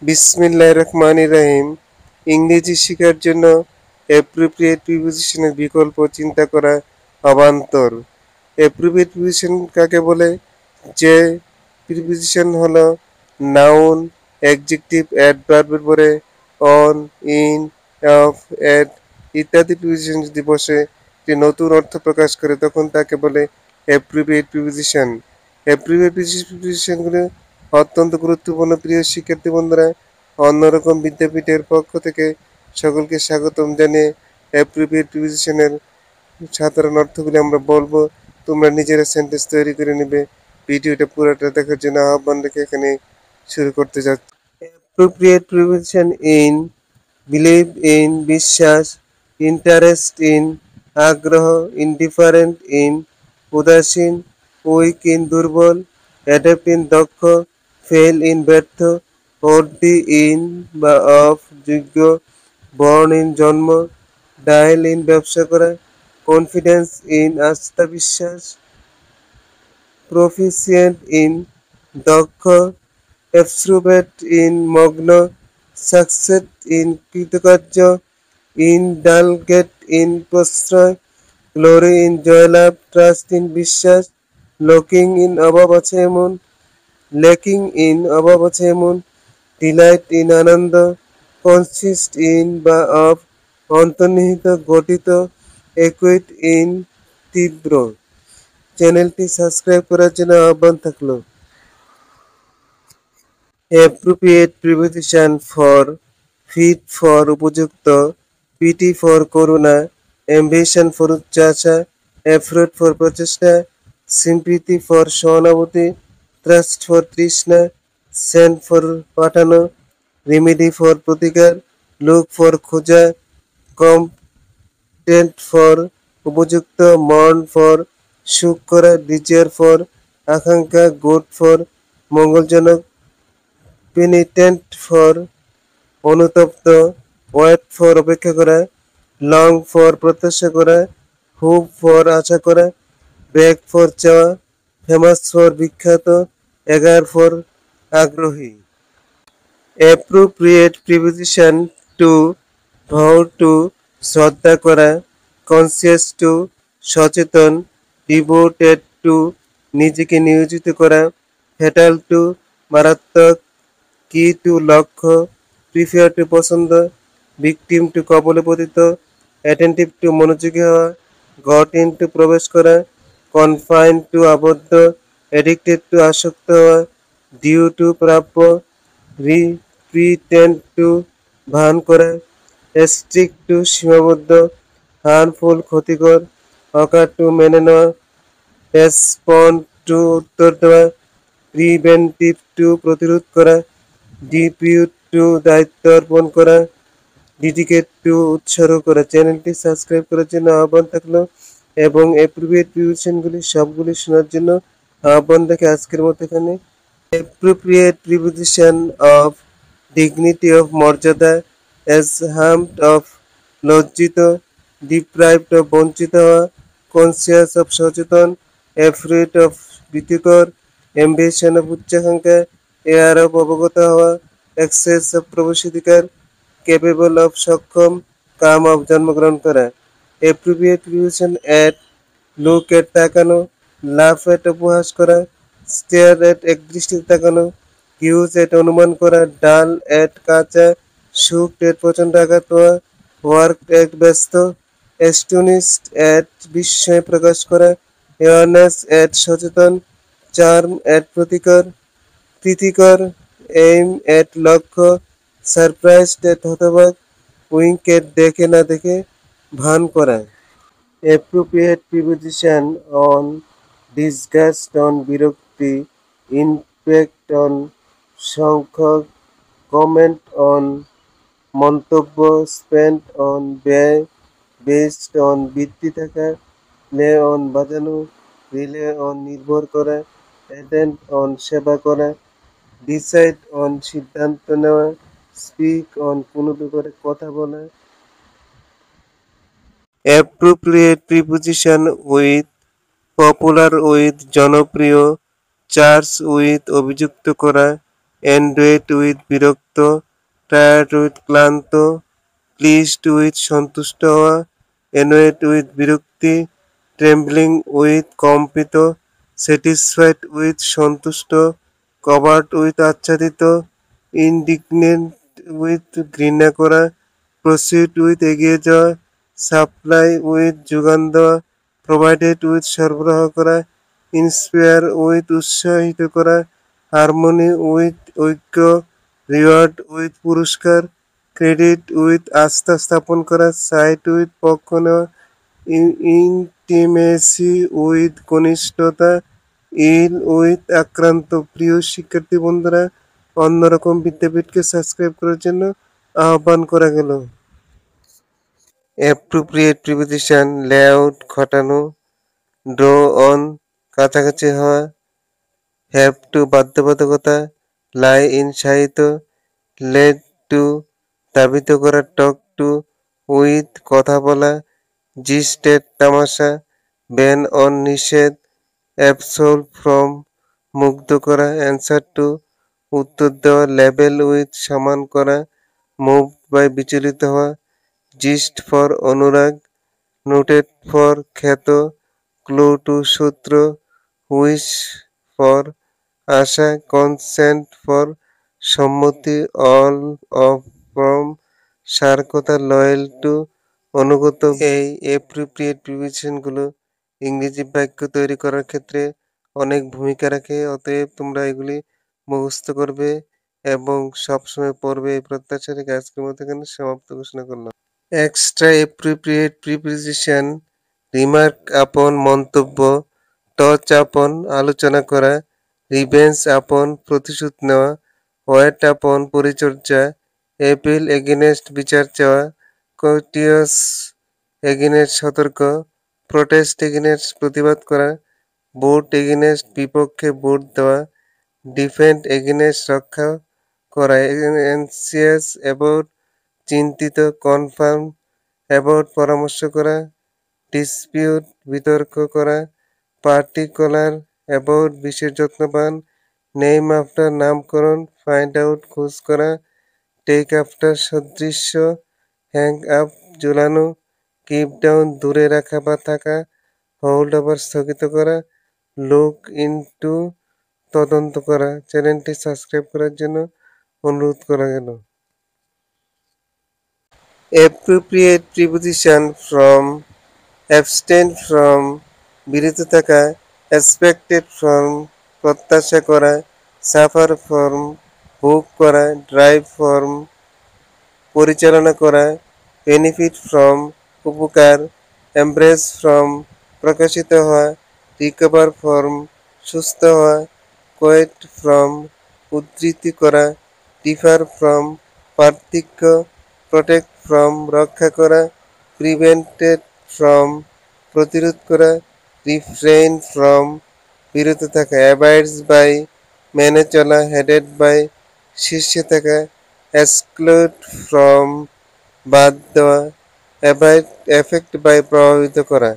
বিসমিল্লাহির রহমানির রহিম। ইংরেজি শেখার জন্য অ্যাপ্রোপ্রিয়েট প্রিপোজিশনের বিকল্প চিন্তা করা অবান্তর। অ্যাপ্রোপ্রিয়েট প্রিপোজিশন কাকে বলে? যে প্রিপোজিশন হলো নাউন, অ্যাডজেক্টিভ, অ্যাডভার্বের পরে অন, ইন, অফ, এট ইত্যাদি প্রিপোজিশন যদি বসে একটি নতুন অর্থ প্রকাশ করে তখন তাকে বলে অ্যাপ্রোপ্রিয়েট প্রিপোজিশন। অ্যাপ্রোপ্রিয়েট প্রিপোজিশনগুলো অত্যন্ত গুরুত্বপূর্ণ। প্রিয় শিক্ষার্থী বন্ধুরা, অন্যরকম বিদ্যাপীঠের পক্ষ থেকে সকলকে স্বাগতম জানিয়ে অ্যাপ্রোপ্রিয়েট প্রিপোজিশনের সাধারণ অর্থগুলি আমরা বলবো। তোমরা নিজেরা সেন্টেন্স তৈরি করে নেবে। ভিডিওটা পুরোটা দেখার জন্য আহ্বান রেখে এখানে শুরু করতে যাচ্ছি। Appropriate preposition in: believe in বিশ্বাস, ইন্টারেস্ট ইন আগ্রহ, ইনডিফারেন্ট ইন উদাসীন, উইক ইন দুর্বল, অ্যাডাপ্ট ইন দক্ষ, ফেল ইন ব্যর্থ, অর্দি ইন বা অফ যোগ্য, বর্ন ইন জন্ম, ডায়াল ইন ব্যবসা করা, কনফিডেন্স ইন আস্থা বিশ্বাস, প্রফিসিয়েন্ট ইন দক্ষ, এক্সট্রোভার্ট ইন মগ্ন, সাকসেস ইন কৃতকার্য, ইনডালগেট ইন প্রশ্রয়, গ্লোরি ইন জয়লাভ, ট্রাস্ট ইন বিশ্বাস, লকিং ইন অভাব আছে এমন, লেকিং ইন অভাব আছে এমন, Deloitte in Ananda, consist in বা অফ অন্তর্নিহিত গঠিত, একুইট ইন তীব্র। চ্যানেলটি সাবস্ক্রাইব করার জন্য আহ্বান থাকলো। Appropriate preposition for: fit for উপযুক্ত, পিটি ফর করুণা, অ্যাম্বিশন ফর উচ্চাশা, এফোর্ট ফর প্রচেষ্টা, সিম্পিথি ফর সহানুভূতি, থ্রাস্ট ফর তৃষ্ণা, সেন্ড ফর পাঠানো, রেমেডি ফর প্রতিকার, লুক ফর খোঁজা, কম্পটেন্ট ফর উপযুক্ত, মর্ন ফর সুখ করা, ডিজায়ার ফর আকাঙ্ক্ষা, গুড ফর মঙ্গলজনক, পেনিটেন্ট ফর অনুতপ্ত, ওয়েট ফর অপেক্ষা করা, লং ফর প্রত্যাশা করা, হোপ ফর আশা করা, ব্যাক ফর চাওয়া, ফেমাস ফর বিখ্যাত, এগার ফর আগ্রহী। অ্যাপ্রোপ্রিয়েট প্রিপোজিশন টু: ভাউ টু শ্রদ্ধা করা, কনসিয়াস টু সচেতন, ডিভোটেড টু নিজেকে নিয়োজিত করা, ফ্যাটাল টু মারাত্মক, কি টু লক্ষ্য, প্রিফার টু পছন্দ, ভিকটিম টু কবলে পতিত, অ্যাটেন্টিভ টু মনোযোগী হওয়া, গট ইন টু প্রবেশ করা, কনফাইন টু আবদ্ধ, এডিক্টেড টু আসক্ত হওয়া, ডিউ টু প্রাপ্য, রিপ্রিটেন্ড টু ভান করা, স্ট্রিক্ট টু সীমাবদ্ধ, হার্মফুল ক্ষতিকর, অকার টু মেনে নেওয়া, রেসপন্ড টু উত্তর দেওয়া, প্রিভেন্টিভ টু প্রতিরোধ করা, ডিপিউট টু দায়িত্ব অর্পণ করা, ডেডিকেট টু উৎসর্গ করা। চ্যানেলটি সাবস্ক্রাইব করার জন্য আহ্বান থাকলো এবং অ্যাপ্রোপ্রিয়েট প্রিপোজিশনগুলি সবগুলি শোনার জন্য আহ্বান রেখে আজকের মতো এখানে। Appropriate preposition of: dignity of মর্যাদা, অ্যাসহামড অফ লজ্জিত, ডিপ্রাইভড অফ বঞ্চিত হওয়া, কনসিয়াস অফ সচেতন, অ্যাফ্রেড অফ ভীতিকর, অ্যাম্বিশন অফ উচ্চাকাঙ্ক্ষা, এয়ার অফ অবগত হওয়া, এক্সেস অফ প্রবেশাধিকার, ক্যাপেবল অফ সক্ষম, কাম অফ জন্মগ্রহণ করা। Appropriate preposition at: look at তাকানো, লাফ এট উপহাস করা, স্টেয়ার এট একদৃষ্টিতে তাকানো, হিউজ এট অনুমান করা, ডাল এট কাঁচা, শুক এট প্রচণ্ড আঘাত হওয়া, ওয়ার্ক এট ব্যস্ত, অ্যাস্টনিশড এট বিস্ময় প্রকাশ করা, অ্যাওয়ারনেস এট সচেতন, চার্ম এট প্রতিকর, প্রীতিকর, এইম এট লক্ষ্য, সারপ্রাইজড এট হতবাক, উইঙ্ক এট দেখে না দেখে ভান করা। Appropriate preposition on: disgust on বিরক্তি, ইমপ্যাক্ট অন সংখ্যক, কমেন্ট অন মন্তব্য, স্পেন্ড অন ব্যয়, বেসড অন বৃত্তি থাকা, প্লে অন বাজানো, রিলে অন নির্ভর করা, অ্যাটেন্ড অন সেবা করা, ডিসাইড অন সিদ্ধান্ত নেওয়া, স্পিক অন কোনো ব্যাপারে কথা বলা। Appropriate preposition with: popular with জনপ্রিয়, চার্জ উইথ অভিযুক্ত করা, এন্ডুয়েট উইথ বিরক্ত, টায়ার্ড উইথ ক্লান্ত, প্লিজড উইথ সন্তুষ্ট হওয়া, এনোয়েট উইথ বিরক্তি, ট্রেম্বলিং উইথ কম্পিত, স্যাটিসফাইড উইথ সন্তুষ্ট, কভার্ড উইথ আচ্ছাদিত, ইনডিগনেন্ট উইথ ঘৃণা করা, প্রসিড উইথ এগিয়ে যাওয়া, সাপ্লাই উইথ যোগান দেওয়া, প্রোভাইডেড উইথ সরবরাহ করা, ইন্সপায়ার উইথ উৎসাহিত করা, হারমোনি উইথ ঐক্য, রিওয়ার্ড উইথ পুরস্কার, ক্রেডিট উইথ আস্থা স্থাপন করা, সাইট উইথ পক্ষ নেওয়া, ইন্টিমেসি উইথ ঘনিষ্ঠতা, ইল উইথ আক্রান্ত। প্রিয় শিক্ষার্থী বন্ধুরা, অন্যরকম বিদ্যাপীঠকে সাবস্ক্রাইব করার জন্য আহ্বান করা গেল। অ্যাপ্রোপ্রিয়েট প্রিপোজিশন, লেআউট ঘটানো, ড্র অন কাছাকাছি হওয়া, হ্যাভ টু বাধ্যবাধকতা, লাই ইন সাহিত্য, লেড টু ধাবিত করা, টক টু উইথ কথা বলা, জিস্টেড তামাশা, ব্যান অন নিষেধ, অ্যাবসোল্ভ ফ্রম মুগ্ধ করা, অ্যান্সার টু উত্তর দেওয়া, লেবেল উইথ সমান করা, মুভ বাই বিচলিত হওয়া, জিস্ট ফর অনুরাগ, নোটেড ফর খ্যাত, ক্লু টু সূত্র, উইশ ফর আশা, কনসেন্ট ফর সম্মতি, অল অফ ফ্রম সার্কতা, লয়াল টু অনুগত। এই অ্যাপ্রোপ্রিয়েট প্রিপোজিশনগুলো ইংরেজি বাক্য তৈরি করার ক্ষেত্রে অনেক ভূমিকা রাখে, অতএব তোমরা এগুলি মুখস্থ করবে এবং সবসময় পড়বে এই প্রত্যাশা রেখে আজকের মতো এখানে সমাপ্ত ঘোষণা করলাম। এক্সট্রা অ্যাপ্রোপ্রিয়েট প্রিপোজিশন, রিমার্ক আপন মন্তব্য, টচ আপন আলোচনা করা, রিভেঞ্জ আপন প্রতিশোধ নেওয়া, ওয়েট আপন পরিচর্যা, অ্যাপিল এগেনেস্ট বিচার চাওয়া, কোর্টিয়াস এগেনেস্ট সতর্ক, প্রোটেস্ট এগেনেস্ট প্রতিবাদ করা, ভোট এগেনেস্ট বিপক্ষে ভোট দেওয়া, ডিফেন্ড এগেনেস্ট রক্ষা করা, এনসিয়াস অ্যাবাউট চিন্তিত, কনফার্ম অ্যাবাউট পরামর্শ করা, ডিসপিউট বিতর্ক করা, পার্টিকুলার অ্যাবাউট বিশেষ যত্নবান, নেম আফটার নামকরণ, ফাইন্ড আউট খোঁজ করা, টেক আফটার সদৃশ্য, হ্যাং আপ ঝুলানো, কিপ ডাউন দূরে রাখা বা থাকা, হোল্ড ওভার স্থগিত করা, লুক ইনটু তদন্ত করা। চ্যানেলটি সাবস্ক্রাইব করার জন্য অনুরোধ করা গেল। Appropriate preposition, from, abstain from বিরত থাকা, এক্সপেক্টেড ফ্রম প্রত্যাশা করা, সাফার ফ্রম ভোগ করা, ড্রাইভ ফ্রম পরিচালনা করা, বেনিফিট ফ্রম উপকার, এমব্রেস ফ্রম প্রকাশিত হওয়া, রিকভার ফ্রম সুস্থ হওয়া, কোয়েট ফ্রম উদ্ধৃতি করা, ডিফার ফ্রম পার্থক্য, প্রোটেক্ট ফ্রম রক্ষা করা, প্রিভেন্টেড ফ্রম প্রতিরোধ করা, রিফ্রেইন ফ্রম বিরত থাকা, অ্যাবাইডস বাই মেনে চলা, হেডেড বাই শীর্ষে থাকা, এক্সক্লুড ফ্রম বাদ দেওয়া, এফেক্ট বাই প্রভাবিত করা।